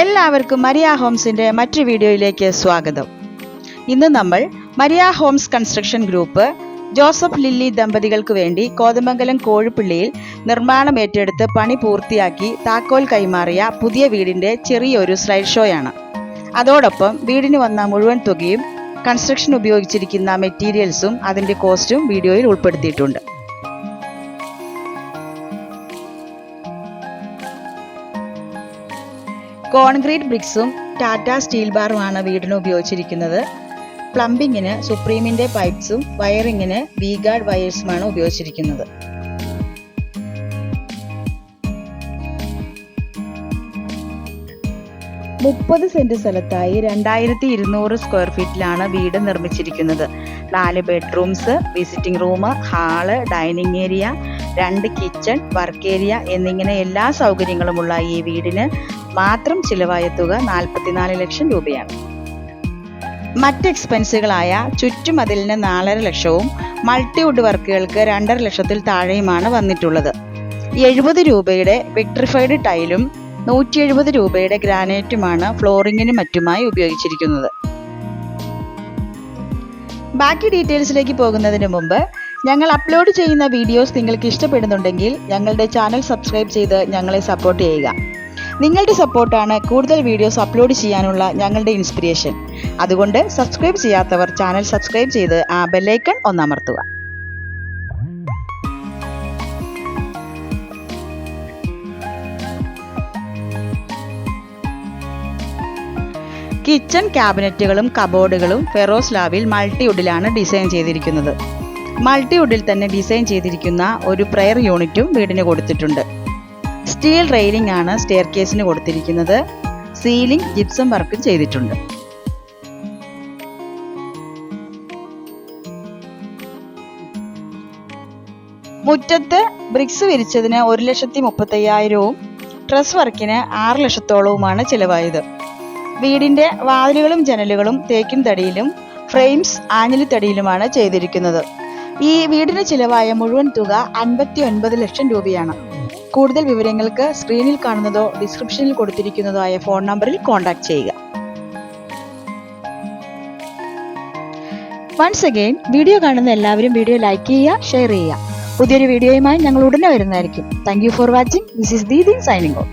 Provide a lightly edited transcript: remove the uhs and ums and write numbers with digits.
എല്ലാവർക്കും മരിയ ഹോംസിൻ്റെ മറ്റൊരു വീഡിയോയിലേക്ക് സ്വാഗതം. ഇന്ന് നമ്മൾ Maria Homes construction group Joseph Lilly ദമ്പതികൾക്ക് വേണ്ടി കോതമംഗലം കോഴിപ്പള്ളിയിൽ നിർമ്മാണം ഏറ്റെടുത്ത് പണി പൂർത്തിയാക്കി താക്കോൽ കൈമാറിയ പുതിയ വീടിൻ്റെ ചെറിയൊരു സ്ലൈഡ് ഷോയാണ്. അതോടൊപ്പം വീടിന് വന്ന മുഴുവൻ തുകയും കൺസ്ട്രക്ഷൻ ഉപയോഗിച്ചിരിക്കുന്ന മെറ്റീരിയൽസും അതിൻ്റെ കോസ്റ്റും വീഡിയോയിൽ ഉൾപ്പെടുത്തിയിട്ടുണ്ട്. കോൺക്രീറ്റ് ബ്രിക്സും ടാറ്റ സ്റ്റീൽ ബാറുമാണ് വീടിന് ഉപയോഗിച്ചിരിക്കുന്നത്. പ്ലംബിങ്ങിന് സുപ്രീമിൻ്റെ പൈപ്പ്സും വയറിങ്ങിന് വി-ഗാർഡ് വയേഴ്സുമാണ് ഉപയോഗിച്ചിരിക്കുന്നത്. മുപ്പത് സെന്റ് സ്ഥലത്തായി 2200 സ്ക്വയർ ഫീറ്റിലാണ് വീട് നിർമ്മിച്ചിരിക്കുന്നത്. 4 bedrooms, visiting room, hall, dining area, 2 kitchen, work area എന്നിങ്ങനെ എല്ലാ സൗകര്യങ്ങളുമുള്ള ഈ വീടിന് മാത്രം ചിലവായ തുക 44 ലക്ഷം രൂപയാണ്. മറ്റ് എക്സ്പെൻസുകളായ ചുറ്റുമതിലിന് 4.5 ലക്ഷവും മൾട്ടിവുഡ് വർക്കുകൾക്ക് 2.5 ലക്ഷത്തിൽ താഴെയുമാണ് വന്നിട്ടുള്ളത്. 70 രൂപയുടെ വിട്രിഫൈഡ് ടൈലും 170 രൂപയുടെ ഗ്രാനൈറ്റുമാണ് ഫ്ലോറിങ്ങിനും മറ്റുമായി ഉപയോഗിച്ചിരിക്കുന്നത്. ബാക്കി ഡീറ്റെയിൽസിലേക്ക് പോകുന്നതിന് മുമ്പ് ഞങ്ങൾ അപ്ലോഡ് ചെയ്യുന്ന വീഡിയോസ് നിങ്ങൾക്ക് ഇഷ്ടപ്പെടുന്നുണ്ടെങ്കിൽ ഞങ്ങളുടെ ചാനൽ സബ്സ്ക്രൈബ് ചെയ്ത് ഞങ്ങളെ സപ്പോർട്ട് ചെയ്യുക. നിങ്ങളുടെ സപ്പോർട്ടാണ് കൂടുതൽ വീഡിയോസ് അപ്ലോഡ് ചെയ്യാനുള്ള ഞങ്ങളുടെ ഇൻസ്പിരേഷൻ. അതുകൊണ്ട് സബ്സ്ക്രൈബ് ചെയ്യാത്തവർ ചാനൽ സബ്സ്ക്രൈബ് ചെയ്ത് ആ ബെല്ലൈക്കൺ ഒന്നമർത്തുക. കിച്ചൺ ക്യാബിനറ്റുകളും കബോർഡുകളും ഫെറോസ്ലാബിൽ മൾട്ടിവുഡിലാണ് ഡിസൈൻ ചെയ്തിരിക്കുന്നത്. മൾട്ടിവുഡിൽ തന്നെ ഡിസൈൻ ചെയ്തിരിക്കുന്ന ഒരു പ്രെയർ യൂണിറ്റും വീടിന് കൊടുത്തിട്ടുണ്ട്. സ്റ്റീൽ റെയിലിംഗ് ആണ് സ്റ്റെയർ കേസിന് കൊടുത്തിരിക്കുന്നത്. സീലിംഗ് ജിപ്സം വർക്കും ചെയ്തിട്ടുണ്ട്. മുറ്റത്ത് ബ്രിക്സ് വിരിച്ചതിന് 1,35,000-വും ട്രസ് വർക്കിന് 6 ലക്ഷത്തോളവുമാണ് ചിലവായത്. വീടിന്റെ വാതിലുകളും ജനലുകളും തേക്കിൻ തടിയിലും ഫ്രെയിംസ് ആഞ്ഞിലി തടിയിലുമാണ് ചെയ്തിരിക്കുന്നത്. ഈ വീടിന് ചിലവായ മുഴുവൻ തുക 59 ലക്ഷം രൂപയാണ്. കൂടുതൽ വിവരങ്ങൾക്ക് സ്ക്രീനിൽ കാണുന്നതോ ഡിസ്ക്രിപ്ഷനിൽ കൊടുത്തിരിക്കുന്നതോ ആയ ഫോൺ നമ്പറിൽ കോൺടാക്ട് ചെയ്യുക. വൺസ് അഗെയിൻ വീഡിയോ കാണുന്ന എല്ലാവരും വീഡിയോ ലൈക്ക് ചെയ്യുക, ഷെയർ ചെയ്യുക. പുതിയൊരു വീഡിയോയുമായി ഞങ്ങൾ ഉടനെ വരുന്നതായിരിക്കും. Thank you for watching. This is Didi signing off.